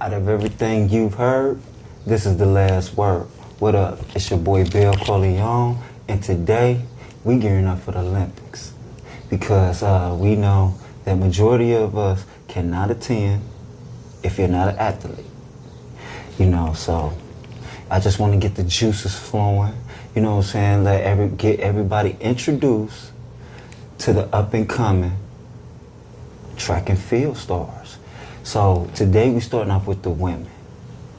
Out of everything you've heard, this is the last word. What up? It's your boy Bill Corleone, and today we gearing up for the Olympics because we know that majority of us cannot attend if you're not an athlete. You know, so I just want to get the juices flowing. You know what I'm saying? Get everybody introduced to the up and coming track and field stars. So today we starting off with the women.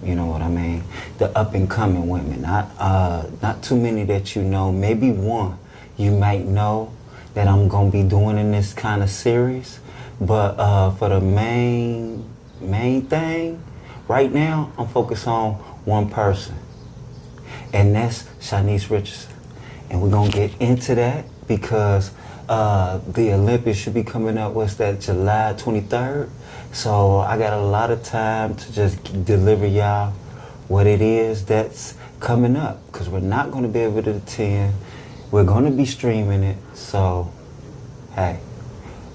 You know what I mean? The up and coming women. Not too many that you know. Maybe one you might know that I'm gonna be doing in this kind of series. But for the main thing, right now I'm focused on one person, and that's Sha'Carri Richardson. And we're gonna get into that because the Olympics should be coming up, what's that, July 23rd? So I got a lot of time to just deliver y'all what it is that's coming up, because we're not going to be able to attend. We're going to be streaming it. So, hey,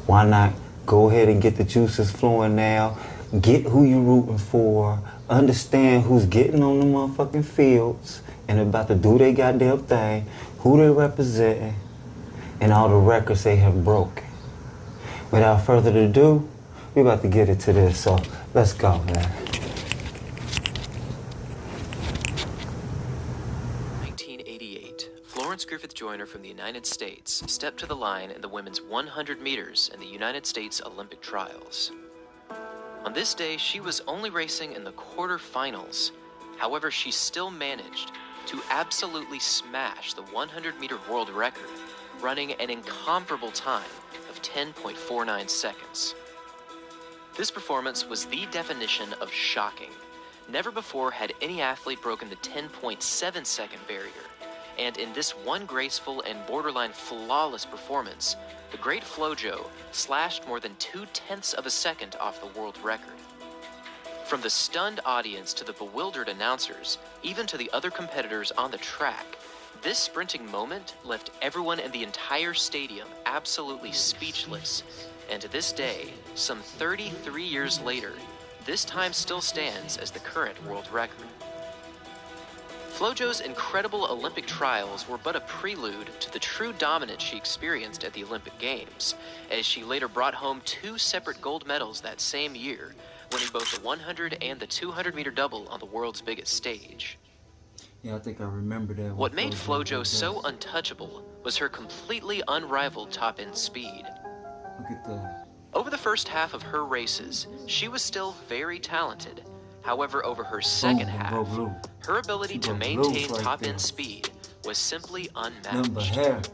why not go ahead and get the juices flowing now, get who you're rooting for, understand who's getting on the motherfucking fields and about to do their goddamn thing, who they representing, and all the records they have broken. Without further ado, we about to get into this, so let's go, man. 1988, Florence Griffith Joyner from the United States stepped to the line in the women's 100 meters in the United States Olympic trials. On this day, she was only racing in the quarterfinals. However, she still managed to absolutely smash the 100-meter world record, running an incomparable time of 10.49 seconds. This performance was the definition of shocking. Never before had any athlete broken the 10.7-second barrier, and in this one graceful and borderline flawless performance, the great Flojo slashed more than 0.2 of a second off the world record. From the stunned audience to the bewildered announcers, even to the other competitors on the track, this sprinting moment left everyone in the entire stadium absolutely speechless. And to this day, some 33 years later, this time still stands as the current world record. Flojo's incredible Olympic trials were but a prelude to the true dominance she experienced at the Olympic Games, as she later brought home 2 separate gold medals that same year, winning both the 100 and the 200-meter double on the world's biggest stage. Yeah, I think I remember that. What made Flojo so untouchable was her completely unrivaled top-end speed. Look at that. Over the first half of her races, she was still very talented. However, over her second half, her ability to maintain top-end speed was simply unmatched.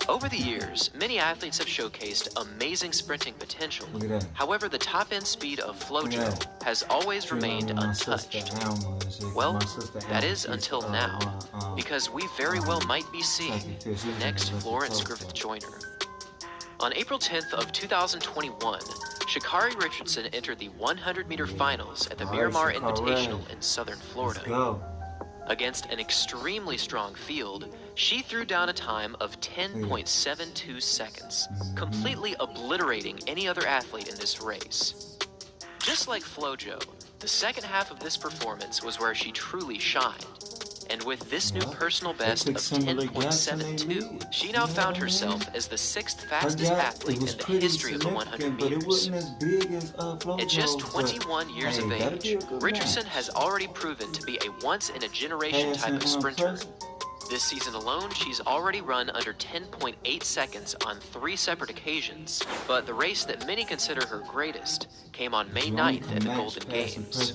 Over the years, many athletes have showcased amazing sprinting potential. However, the top-end speed of Flojo has always remained untouched. Well, that is until now, because we very well might be seeing the next Florence Griffith Joyner. On April 10th of 2021, Sha'Carri Richardson entered the 100-meter finals at the Miramar Invitational in southern Florida. Against an extremely strong field, she threw down a time of 10.72 seconds, completely obliterating any other athlete in this race. Just like Flojo, the second half of this performance was where she truly shined. And with this new personal best of 10.72, she now found herself as the 6th fastest athlete in the history of the 100 meters. At just 21 years of age, Richardson has already proven to be a once-in-a-generation type of sprinter. This season alone, she's already run under 10.8 seconds on 3 separate occasions, but the race that many consider her greatest came on May 9th at the Golden Games.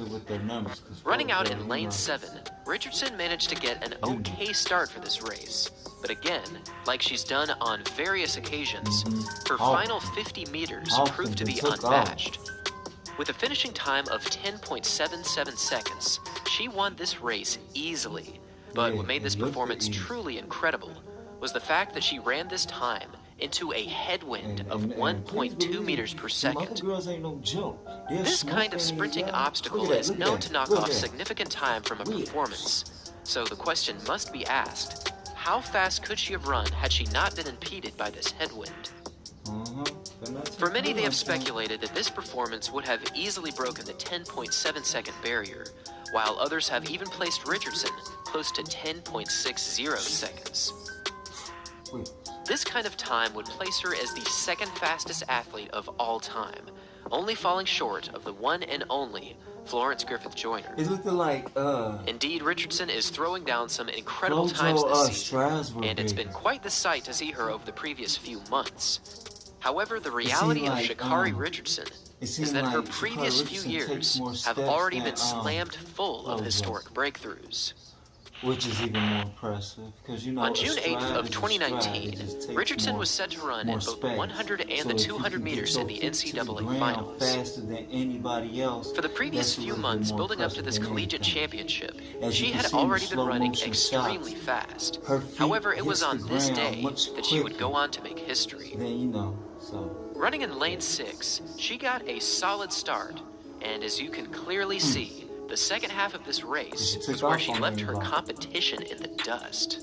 Running out in lane 7, Richardson managed to get an okay start for this race, but again, like she's done on various occasions, her final 50 meters proved to be unmatched. With a finishing time of 10.77 seconds, she won this race easily. But what made this performance truly incredible was the fact that she ran this time into a headwind of 1.2 meters per second. This kind of sprinting obstacle is known to knock off significant time from a performance. So the question must be asked, how fast could she have run had she not been impeded by this headwind? For many, they have speculated that this performance would have easily broken the 10.7-second barrier, while others have even placed Richardson close to 10.60 seconds. This kind of time would place her as the second fastest athlete of all time, only falling short of the one and only Florence Griffith Joyner. It looked like Indeed, Richardson is throwing down some incredible times this season, and it's been quite the sight to see her over the previous few months. However, the reality of Sha'Carri Richardson is that her previous few years have already been slammed full of historic breakthroughs. Which is even more impressive, because you know, on June 8th of 2019, Richardson was set to run in both the 100 and the 200 meters in the NCAA finals. Faster than anybody else, for the previous few months building up to this collegiate championship, she had already been running extremely fast. However, it was on this day that she would go on to make history. Running in lane 6, she got a solid start, and as you can clearly see, the second half of this race was where she left her competition in the dust.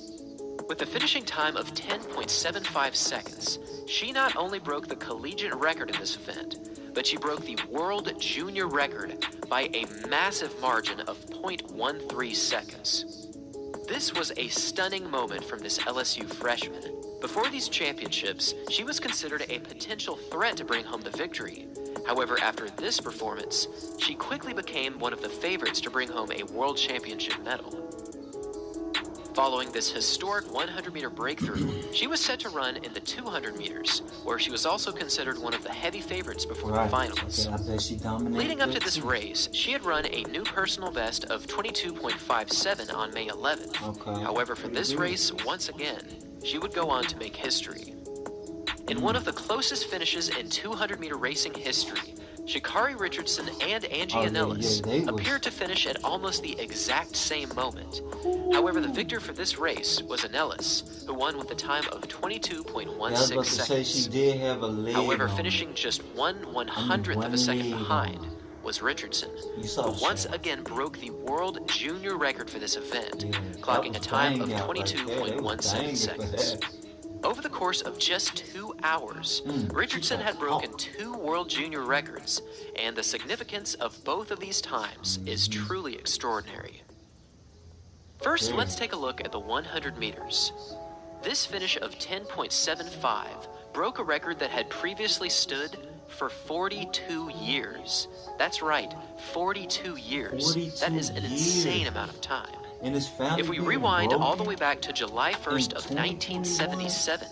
With a finishing time of 10.75 seconds, she not only broke the collegiate record in this event, but she broke the world junior record by a massive margin of 0.13 seconds. This was a stunning moment from this LSU freshman. Before these championships, she was considered a potential threat to bring home the victory. However, after this performance, she quickly became one of the favorites to bring home a world championship medal. Following this historic 100-meter breakthrough, she was set to run in the 200 meters, where she was also considered one of the heavy favorites before the finals. Leading up to this race, she had run a new personal best of 22.57 on May 11th. However, for this race, once again, she would go on to make history. In one of the closest finishes in 200-meter racing history, Sha'Carri Richardson and Angie Anellis appeared to finish at almost the exact same moment. However, the victor for this race was Anellis, who won with a time of 22.16 seconds. However, finishing just 1/100th of a second behind was Richardson, who once again broke the world junior record for this event, clocking a time of 22.17 seconds. Over the course of just 2 hours, Richardson had broken 2 world junior records, and the significance of both of these times is truly extraordinary. First, let's take a look at the 100 meters. This finish of 10.75 broke a record that had previously stood for 42 years. That's right, 42 years. That is an insane amount of time. If we rewind all the way back to July 1st of 1977,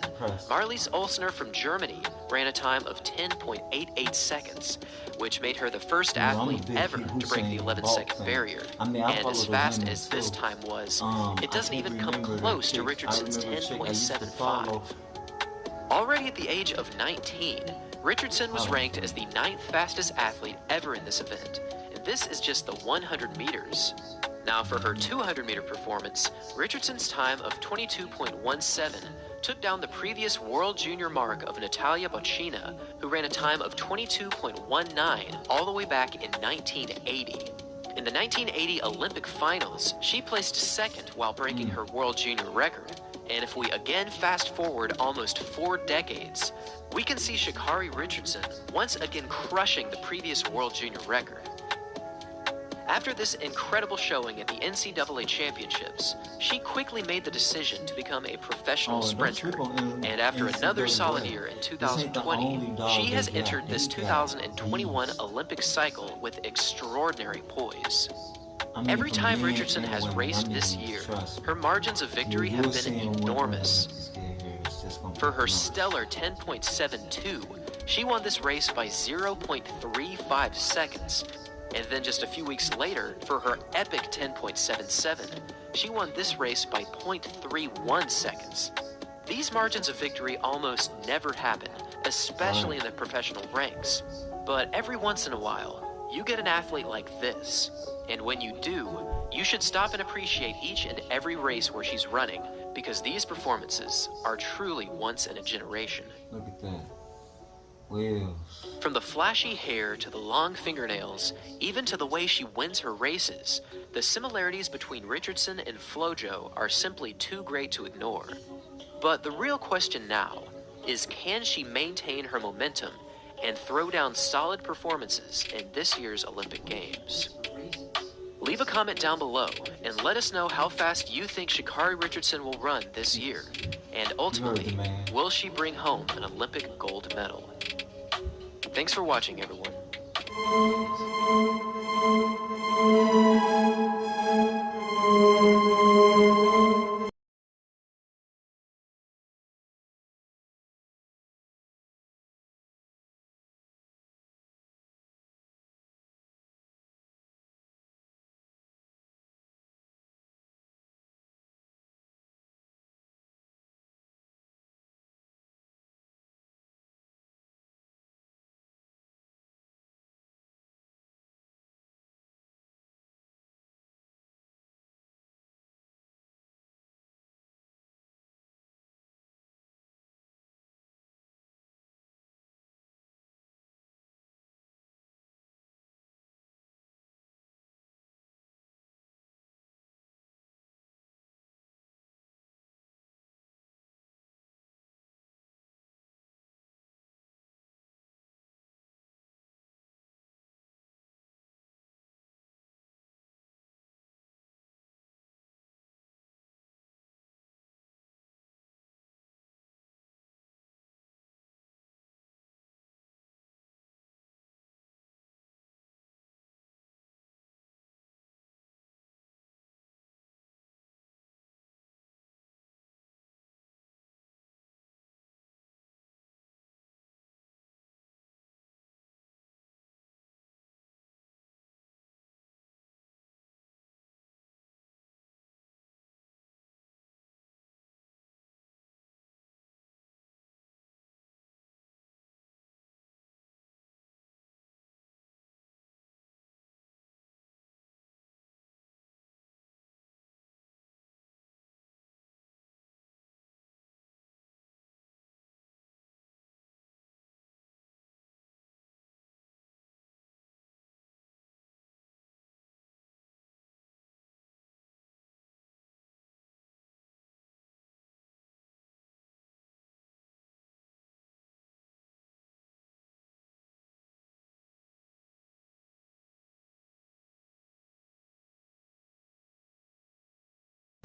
Marlies Olsner from Germany ran a time of 10.88 seconds, which made her the first athlete ever to break the 11-second barrier. And as fast as this time was, it doesn't even come close to Richardson's 10.75. Already at the age of 19, Richardson was ranked as the 9th fastest athlete ever in this event, and this is just the 100 meters. Now for her 200-meter performance, Richardson's time of 22.17 took down the previous world junior mark of Natalia Bocina, who ran a time of 22.19 all the way back in 1980. In the 1980 Olympic finals, she placed second while breaking her world junior record. And if we again fast forward almost 4 decades, we can see Sha'Carri Richardson once again crushing the previous world junior record. After this incredible showing at the NCAA championships, she quickly made the decision to become a professional sprinter, and after another solid year in 2020, she has entered this 2021 Olympic cycle with extraordinary poise. Every time Richardson has raced this year, her margins of victory have been enormous. For her stellar 10.72, she won this race by 0.35 seconds, and then just a few weeks later, for her epic 10.77, she won this race by 0.31 seconds. These margins of victory almost never happen, especially in the professional ranks. But every once in a while, you get an athlete like this. And when you do, you should stop and appreciate each and every race where she's running, because these performances are truly once in a generation. Look at that. Wheels. From the flashy hair to the long fingernails, even to the way she wins her races, the similarities between Richardson and Flojo are simply too great to ignore. But the real question now is can she maintain her momentum and throw down solid performances in this year's Olympic Games? Leave a comment down below and let us know how fast you think Sha'Carri Richardson will run this year. And ultimately, will she bring home an Olympic gold medal? Thanks for watching, everyone.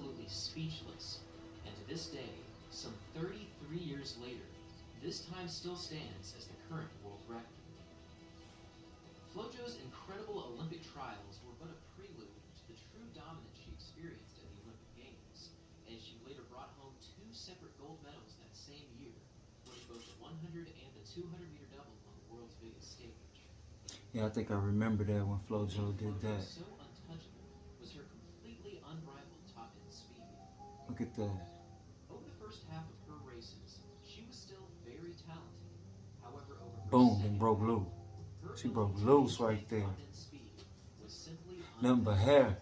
Absolutely speechless, and to this day, some 33 years later, this time still stands as the current world record. Flojo's incredible Olympic trials were but a prelude to the true dominance she experienced at the Olympic Games, as she later brought home 2 separate gold medals that same year, winning both the 100 and the 200-meter double on the world's biggest stage. Yeah, I think I remember that when Flojo did that. So untouchable was her completely unrivaled top-end speed. Look at that. Over the first half of her races, she was still very talented. However, over her Boom, and broke loose. She broke loose right there. Nothing but hair.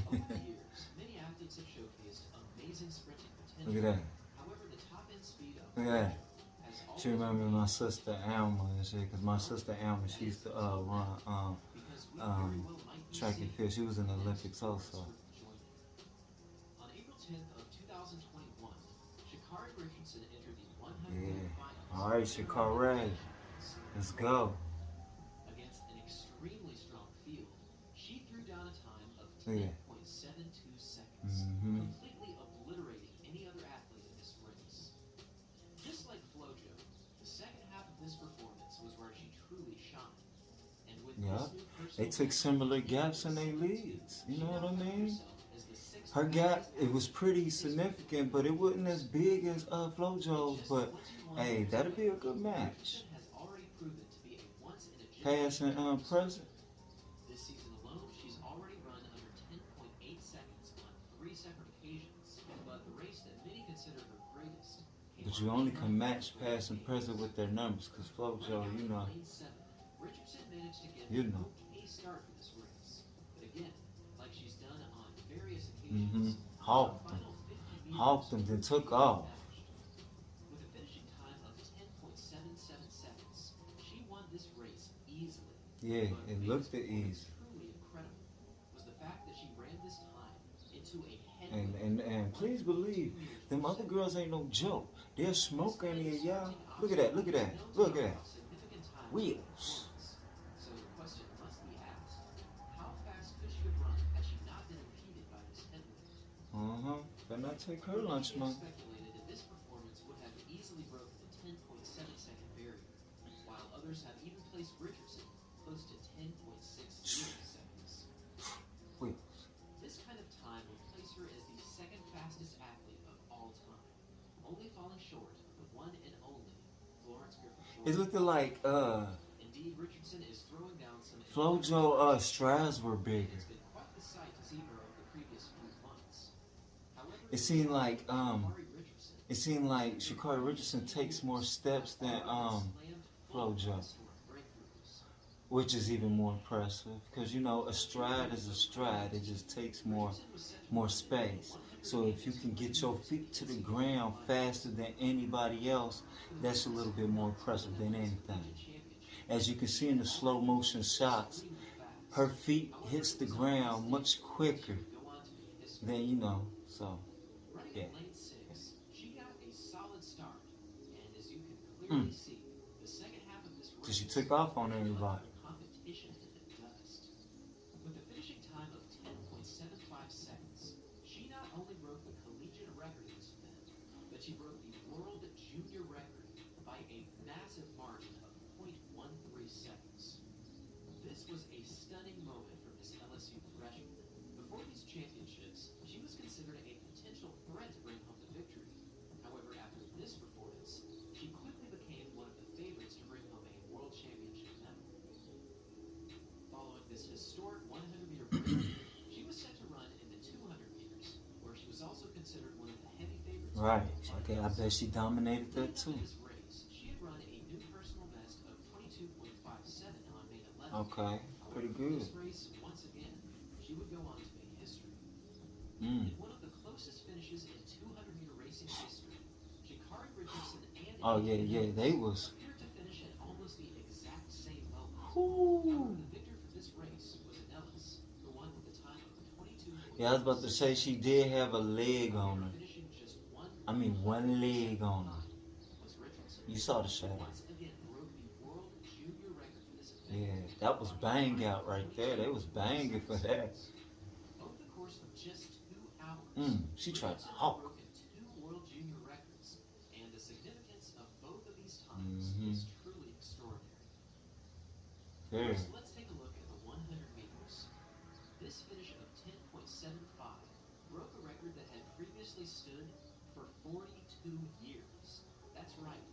Over the years, many athletes have showcased amazing sprinting potential. Look at that. However, the top-end speed of Look at that. She remember my sister Alma and shit, because my sister Alma, she used to run track and field. She was in the Olympics also. On April 10th of 2021, Sha'Carri Richardson entered the 100 finals. All right, Sha'Carri, let's go. Against an extremely strong field, she threw down a time of 10.72 seconds, completely obliterating any other athlete in this race. Just like Flojo, the second half of this performance was where she truly shined. And with they took similar gaps in their leads. You know what I mean? Her gap, it was pretty significant, but it wasn't as big as Flojo's. But hey, that'll be a good match. Past and present. This season alone, she's already run under 10.8 seconds on 3 separate occasions. But the race that many consider her greatest. But you only can match past and present with their numbers, because Flojo, you know. Richardson managed to get an okay start for this race. But again, like she's done on various occasions, Hawked them, then took off. With a finishing time of 10.77 seconds, she won this race easily. Yeah, it looked easy. Truly incredible was the fact that she ran this time into a And please believe, them other girls ain't no joke. They're smoking here, y'all. Look at that, look at that, look at that. Wheels. So the question must be asked, how fast could she have run had she not been impeded by this headwind? Better not take her lunch money. Speculated that this performance would have easily broken the 10.7-second barrier, while others have even placed Richardson close to 10.60 seconds. Wheels. This kind of time would place her as the second fastest athlete of all time, only falling short of the one and only Florence Griffith. It looked like Indeed, Richardson is throwing down some Flojo strides were bigger. It's been quite the sight to see her over the previous few months. However, It seemed like Sha'Carri Richardson takes more steps than Flojo, which is even more impressive because, you know, a stride is a stride. It just takes more space. So if you can get your feet to the ground faster than anybody else, that's a little bit more impressive than anything. As you can see in the slow motion shots, her feet hits the ground much quicker than, you know, so yeah. She got a solid start, and as you can clearly see, the second half of this race, Cause she took off on everybody. Competition in the dust. With a finishing time of 10.75 seconds, she not only broke the collegiate record in this event, but she broke the world junior record by a massive margin of 0.13 seconds. This was a stunning moment for Miss LSU freshman. Before these championships, she was considered a potential threat to bring home the victory. However, after this performance, she quickly became one of the favorites to bring home a world championship medal. Following this historic 100-meter break, she was set to run in the 200 meters, where she was also considered one of the heavy favorites. Right. Okay, I bet she dominated that too. This race, she had run a new personal best of 22.57 on May 11th. Okay, pretty good. This race, once again, she would go on to make history. In one of the closest finishes in 200-meter racing history, Sha'Carri Richardson and they was. appeared to finish at almost the exact same moment. Ooh. However, the victor for this race was Anellis, the one with the time of 22. Yeah, I was about to say she did have a leg on her. Finishing just one leg on her. Was Richardson. You saw the shadow. Once again broke the world junior record for this event. Yeah, that was bang out right there. They was banging for that. Over the course of just 2 hours, She tried to Richardson hawk. broke 2 world junior records, and the significance of both of these times is truly extraordinary. Very. So let's take a look at the 100 meters. This finish of 10.75 broke a record that had previously stood for 42 years. That's right,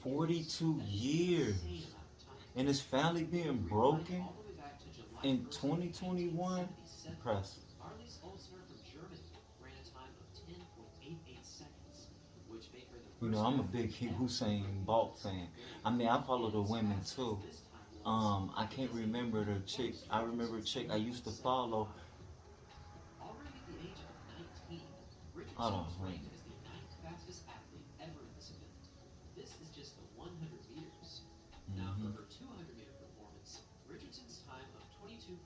42 years. Insane amount of time. And it's finally being broken All the way back to July in 1st, 2021. 1977. Impressive. Arlies Olsner from Germany ran a time of 10.88 seconds, which made her the first. You know, I'm a big Hussein Bolt fan. I mean, I follow the women too. I can't remember the chick. I remember a chick I used to follow. Already at the age of 19, Richardson Hold on, was wait. ranked as the 9th fastest athlete ever in this event. This is just the 100 meters. Now, for her 200-meter performance, Richardson's time of 22.17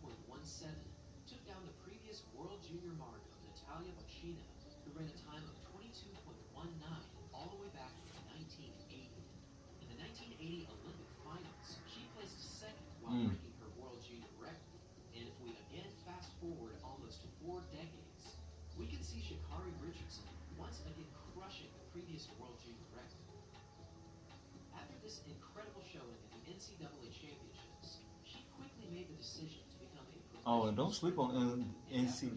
took down the previous world junior mark of Natalia Bacchina, who ran a time of 22.19 all the way back to 1980. In the 1980 Olympic finals, she placed second while breaking her world junior record. And if we again fast forward almost 4 decades, we can see Sha'Carri Richardson once again crushing the previous world junior record. After this incredible showing at the NCAA championships, she quickly made the decision to become a professional. Oh, and don't sleep on NCAA.